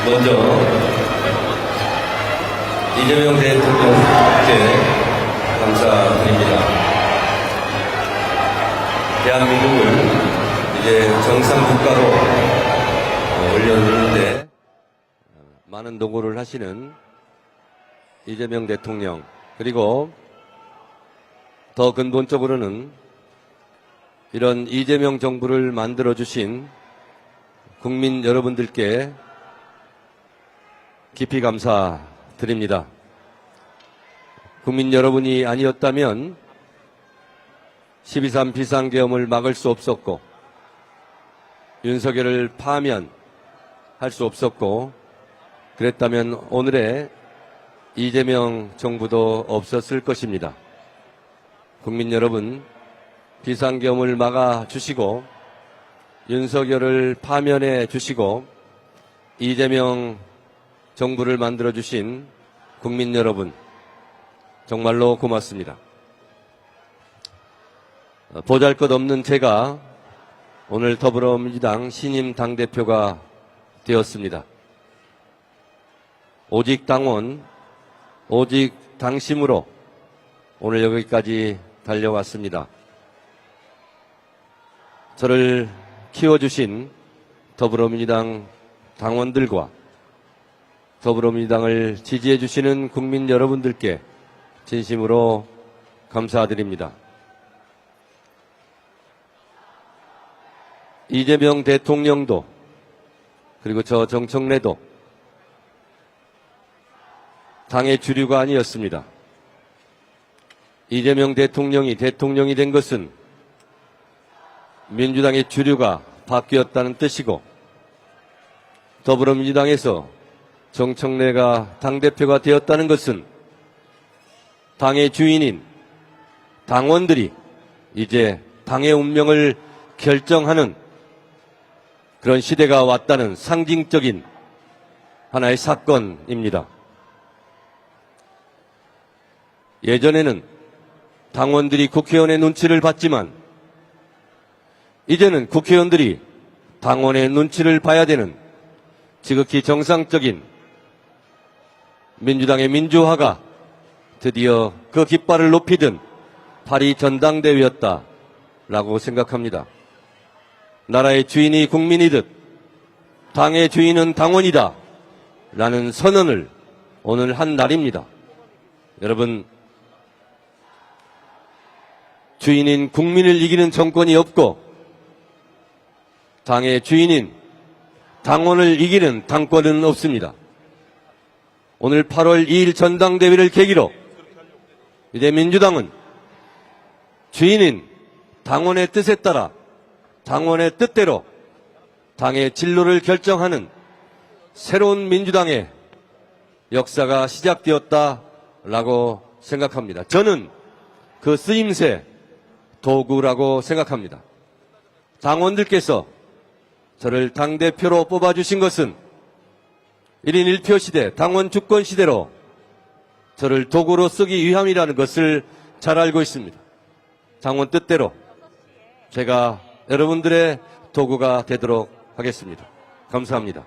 먼저 이재명 대통령께 감사드립니다. 대한민국을 이제 정상국가로 올려놓는데 많은 노고를 하시는 이재명 대통령, 그리고 더 근본적으로는 이런 이재명 정부를 만들어주신 국민 여러분들께 깊이 감사드립니다. 국민 여러분이 아니었다면 12.3 비상계엄을 막을 수 없었고, 윤석열을 파면할 수 없었고, 그랬다면 오늘의 이재명 정부도 없었을 것입니다. 국민 여러분, 비상계엄을 막아주시고 윤석열을 파면해 주시고 이재명 정부를 만들어주신 국민 여러분, 정말로 고맙습니다. 보잘것없는 제가 오늘 더불어민주당 신임 당대표가 되었습니다. 오직 당원, 오직 당심으로 오늘 여기까지 달려왔습니다. 저를 키워주신 더불어민주당 당원들과 더불어민주당을 지지해 주시는 국민 여러분들께 진심으로 감사드립니다. 이재명 대통령도, 그리고 저 정청래도 당의 주류가 아니었습니다. 이재명 대통령이 된 것은 민주당의 주류가 바뀌었다는 뜻이고, 더불어민주당에서 정청래가 당대표가 되었다는 것은 당의 주인인 당원들이 이제 당의 운명을 결정하는 그런 시대가 왔다는 상징적인 하나의 사건입니다. 예전에는 당원들이 국회의원의 눈치를 봤지만 이제는 국회의원들이 당원의 눈치를 봐야 되는 지극히 정상적인 민주당의 민주화가 드디어 그 깃발을 높이던 파리 전당대회였다라고 생각합니다. 나라의 주인이 국민이듯 당의 주인은 당원이다 라는 선언을 오늘 한 날입니다. 여러분, 주인인 국민을 이기는 정권이 없고 당의 주인인 당원을 이기는 당권은 없습니다. 오늘 8월 2일 전당대회를 계기로 이제 민주당은 주인인 당원의 뜻에 따라 당원의 뜻대로 당의 진로를 결정하는 새로운 민주당의 역사가 시작되었다라고 생각합니다. 저는 그 쓰임새 도구라고 생각합니다. 당원들께서 저를 당대표로 뽑아주신 것은 1인 1표 시대, 당원 주권 시대로 저를 도구로 쓰기 위함이라는 것을 잘 알고 있습니다. 당원 뜻대로 제가 여러분들의 도구가 되도록 하겠습니다. 감사합니다.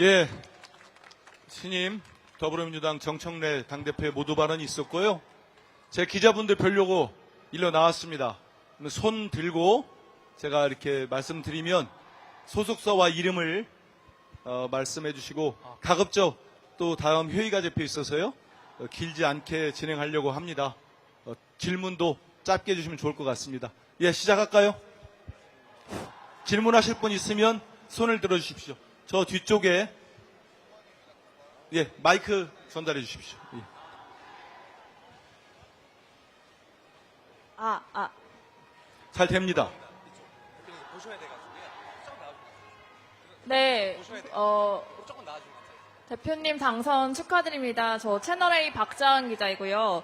예, 신임 더불어민주당 정청래 당대표의 모두 발언이 있었고요. 제 기자분들 뵈려고 일로 나왔습니다. 손 들고 제가 이렇게 말씀드리면 소속사와 이름을 말씀해 주시고, 가급적 또 다음 회의가 잡혀 있어서요, 길지 않게 진행하려고 합니다. 질문도 짧게 해주시면 좋을 것 같습니다. 예, 시작할까요? 질문하실 분 있으면 손을 들어주십시오. 저 뒤쪽에 예, 마이크 전달해 주십시오. 예. 잘 됩니다. 네, 대표님 당선 축하드립니다. 저 채널A 박자은 기자이고요.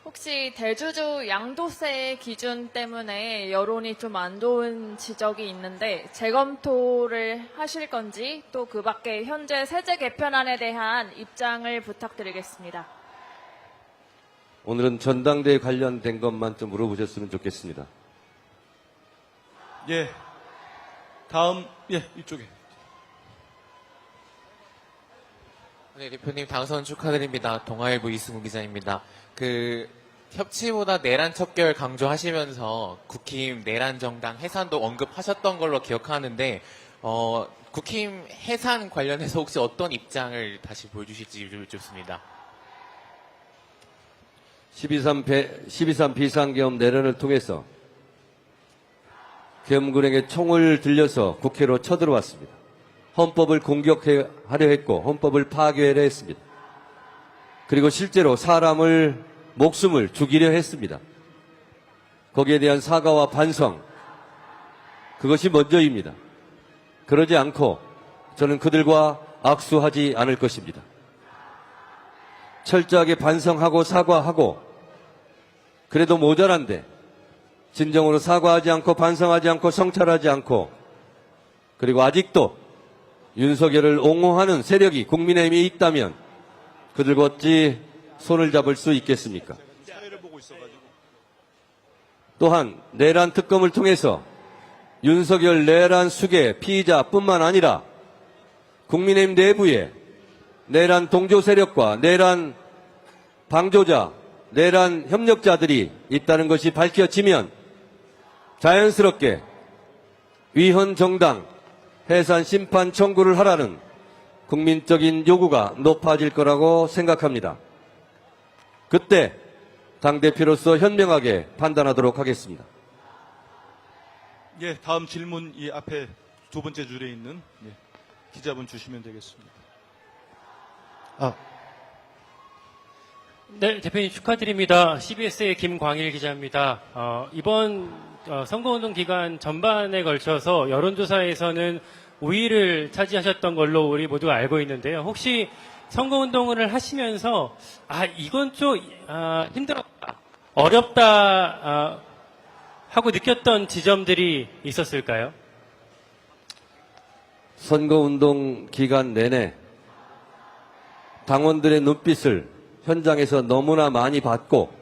혹시 대주주 양도세 기준 때문에 여론이 좀 안 좋은 지적이 있는데 재검토를 하실 건지, 또 그 밖에 현재 세제 개편안에 대한 입장을 부탁드리겠습니다. 오늘은 전당대회 관련된 것만 좀 물어보셨으면 좋겠습니다. 예, 다음 예, 이쪽에 네, 대표님 당선 축하드립니다. 동아일보 이승우 기자입니다. 협치보다 내란 척결 강조하시면서 국힘 내란 정당 해산도 언급하셨던 걸로 기억하는데, 국힘 해산 관련해서 혹시 어떤 입장을 다시 보여주실지 좋습니다. 12.3 비상계엄 내란을 통해서 계엄군에게 총을 들려서 국회로 쳐들어왔습니다. 헌법을 공격하려 했고 헌법을 파괴하려 했습니다. 그리고 실제로 사람을 목숨을 죽이려 했습니다. 거기에 대한 사과와 반성, 그것이 먼저입니다. 그러지 않고 저는 그들과 악수하지 않을 것입니다. 철저하게 반성하고 사과하고, 그래도 모자란데 진정으로 사과하지 않고 반성하지 않고 성찰하지 않고, 그리고 아직도 윤석열을 옹호하는 세력이 국민의힘에 있다면 그들과 어찌 손을 잡을 수 있겠습니까? 또한 내란 특검을 통해서 윤석열 내란 수계 피의자뿐만 아니라 국민의힘 내부에 내란 동조 세력과 내란 방조자, 내란 협력자들이 있다는 것이 밝혀지면 자연스럽게 위헌 정당 해산 심판 청구를 하라는 국민적인 요구가 높아질 거라고 생각합니다. 그때 당대표로서 현명하게 판단하도록 하겠습니다. 예, 다음 질문 이 앞에 두 번째 줄에 있는 기자분 주시면 되겠습니다. 네, 대표님 축하드립니다. CBS의 김광일 기자입니다. 이번 선거운동 기간 전반에 걸쳐서 여론조사에서는 우위를 차지하셨던 걸로 우리 모두가 알고 있는데요. 혹시 선거운동을 하시면서 이건 좀 힘들었다, 어렵다 하고 느꼈던 지점들이 있었을까요? 선거운동 기간 내내 당원들의 눈빛을 현장에서 너무나 많이 봤고,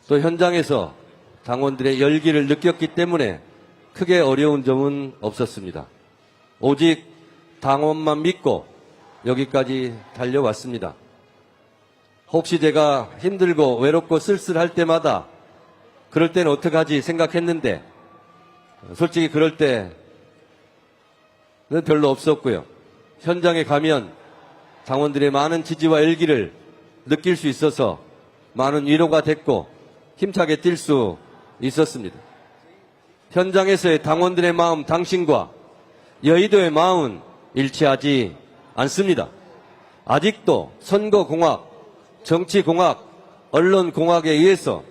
또 현장에서 당원들의 열기를 느꼈기 때문에 크게 어려운 점은 없었습니다. 오직 당원만 믿고 여기까지 달려왔습니다. 혹시 제가 힘들고 외롭고 쓸쓸할 때마다 그럴 때는 어떡하지 생각했는데, 솔직히 그럴 때는 별로 없었고요. 현장에 가면 당원들의 많은 지지와 열기를 느낄 수 있어서 많은 위로가 됐고 힘차게 뛸 수 있었습니다. 현장에서의 당원들의 마음, 당신과 여의도의 마음은 일치하지 않습니다. 아직도 선거공학, 정치공학, 언론공학에 의해서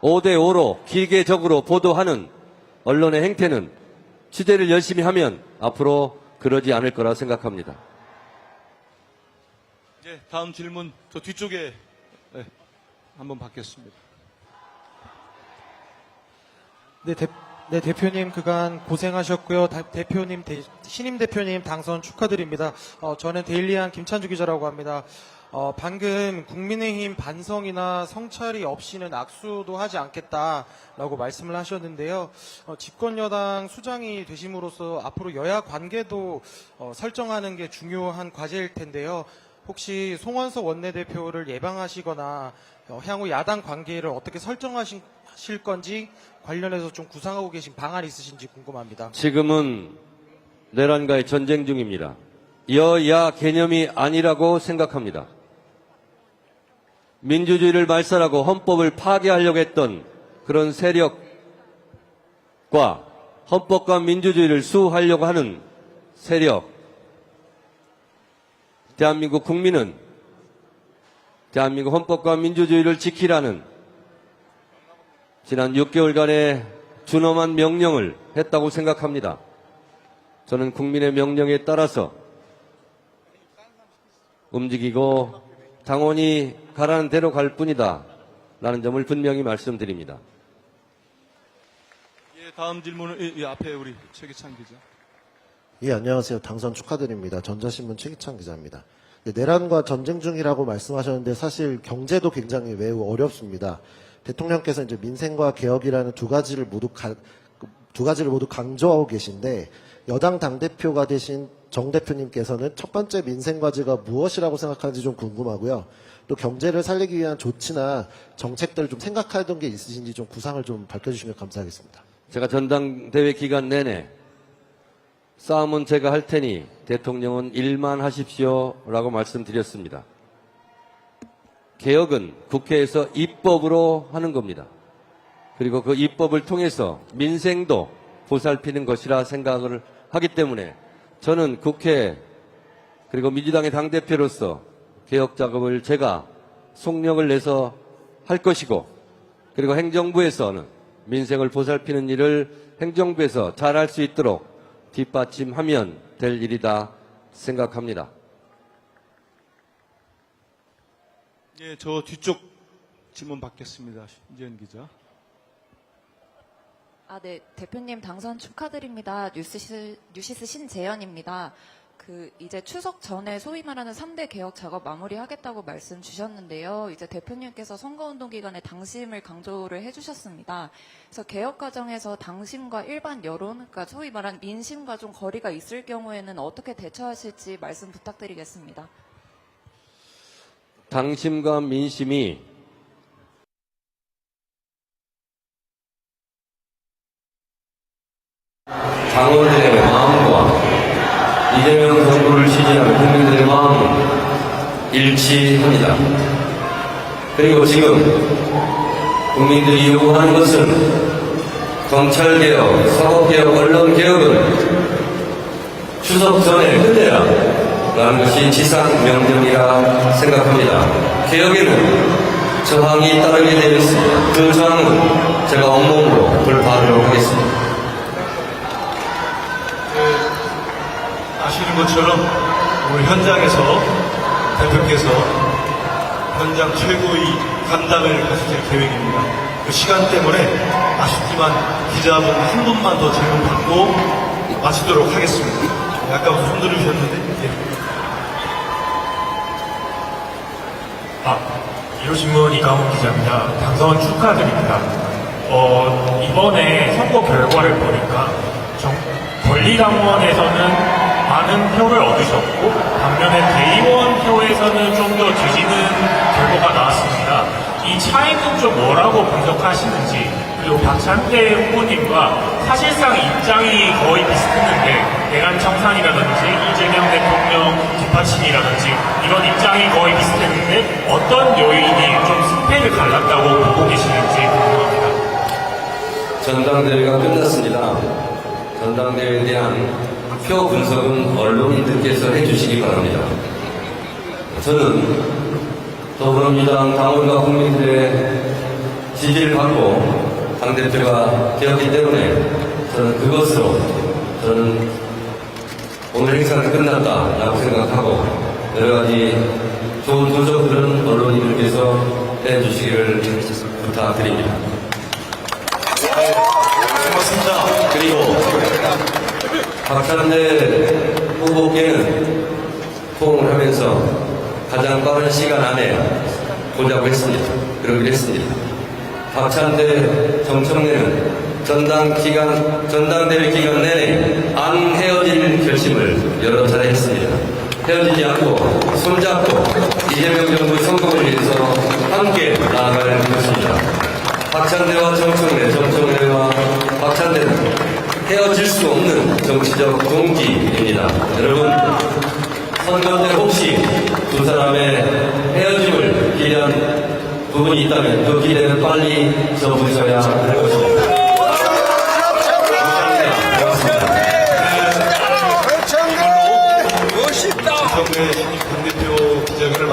5대5로 기계적으로 보도하는 언론의 행태는 취재를 열심히 하면 앞으로 그러지 않을 거라 생각합니다. 예, 다음 질문 저 뒤쪽에 한번 받겠습니다. 네, 대표님 그간 고생하셨고요. 신임 대표님 당선 축하드립니다. 저는 데일리한 김찬주 기자라고 합니다. 방금 국민의힘 반성이나 성찰이 없이는 악수도 하지 않겠다라고 말씀을 하셨는데요. 집권여당 수장이 되심으로써 앞으로 여야 관계도 설정하는 게 중요한 과제일 텐데요. 혹시 송원석 원내대표를 예방하시거나 향후 야당 관계를 어떻게 설정하실 건지 관련해서 좀 구상하고 계신 방안이 있으신지 궁금합니다. 지금은 내란과의 전쟁 중입니다. 여야 개념이 아니라고 생각합니다. 민주주의를 말살하고 헌법을 파괴하려고 했던 그런 세력과 헌법과 민주주의를 수호하려고 하는 세력, 대한민국 국민은 대한민국 헌법과 민주주의를 지키라는 지난 6개월간의 준엄한 명령을 했다고 생각합니다. 저는 국민의 명령에 따라서 움직이고 당원이 가라는 대로 갈 뿐이다 라는 점을 분명히 말씀드립니다. 예, 다음 질문은 앞에 우리 최기찬 기자. 예, 안녕하세요. 당선 축하드립니다. 전자신문 최기찬 기자입니다. 내란과 전쟁 중이라고 말씀하셨는데 사실 경제도 굉장히 매우 어렵습니다. 대통령께서 이제 민생과 개혁이라는 두 가지를 모두 강조하고 계신데 여당 당대표가 되신 정 대표님께서는 첫 번째 민생 과제가 무엇이라고 생각하는지 좀 궁금하고요. 또 경제를 살리기 위한 조치나 정책들을 좀 생각하던 게 있으신지 좀 구상을 좀 밝혀주시면 감사하겠습니다. 제가 전당대회 기간 내내 싸움은 제가 할 테니 대통령은 일만 하십시오라고 말씀드렸습니다. 개혁은 국회에서 입법으로 하는 겁니다. 그리고 그 입법을 통해서 민생도 보살피는 것이라 생각을 하기 때문에 저는 국회 그리고 민주당의 당대표로서 개혁 작업을 제가 속력을 내서 할 것이고 그리고 행정부에서는 민생을 보살피는 일을 행정부에서 잘할 수 있도록 뒷받침하면 될 일이다 생각합니다. 예, 저 뒤쪽 질문 받겠습니다. 신지연 기자. 네, 대표님 당선 축하드립니다. 뉴시스 신재현입니다. 이제 추석 전에 소위 말하는 3대 개혁 작업 마무리하겠다고 말씀 주셨는데요. 이제 대표님께서 선거운동 기간에 당심을 강조를 해주셨습니다. 그래서 개혁 과정에서 당심과 일반 여론, 그러니까 소위 말하는 민심과 좀 거리가 있을 경우에는 어떻게 대처하실지 말씀 부탁드리겠습니다. 당심과 민심이 당원들의 마음과 이재명 정부를 지지하는 국민들의 마음은 일치합니다. 그리고 지금 국민들이 요구하는 것은 검찰개혁, 사법개혁, 언론개혁은 추석 전에 끝내라 라는 것이 지상명령이라 생각합니다. 개혁에는 저항이 따르게 되어 있습니다. 그 저항은 제가 온몸으로 돌파하도록 하겠습니다. 아시는 것처럼 오늘 현장에서 대표께서 현장 최고의 감당을 하실 계획입니다. 그 시간 때문에 아쉽지만 기자분 한 분만 더 질문 받고 마치도록 하겠습니다. 아까부터 손 들으셨는데. 예. 이호신문 이강훈 기자입니다. 당선 축하드립니다. 이번에 선거 결과를 보니까 권리당원에서는 많은 표를 얻으셨고 반면에 대의원 표에서는 좀 더 뒤지는 결과가 나왔습니다. 이 차이는 좀 뭐라고 분석하시는지, 그리고 박찬대 후보님과 사실상 입장이 거의 비슷했는데 내란 청산이라든지 이재명 대통령 뒷받침이라든지 이런 입장이 거의 비슷했는데 어떤 요인이 좀 승패를 갈랐다고 보고 계시는지 궁금합니다. 전당대회가 끝났습니다. 전당대회에 대한 표 분석은 언론인들께서 해주시기 바랍니다. 저는 더불어민주당 당원과 국민들의 지지를 받고 당대표가 되었기 때문에 저는 그것으로 오늘 행사는 끝났다라고 생각하고 여러 가지 좋은 분석들은 언론인들께서 해주시기를 부탁드립니다. 고맙습니다. 그리고 박찬대 후보께는 포옹을 하면서 가장 빠른 시간 안에 보자고 했습니다. 그러기로 했습니다. 박찬대 정청래는 전당대회 기간 내내 안 헤어질 결심을 여러 차례 했습니다. 헤어지지 않고 손잡고 이재명 정부의 성공을 위해서 함께 나아갈 것입니다. 박찬대와 정청래와 박찬대는 헤어질 수 없는 정치적 동기입니다. 여러분, 선거 때 혹시 두 사람의 헤어짐을 기대한 부분이 있다면 그 기대는 빨리 접으셔야 할 것입니다.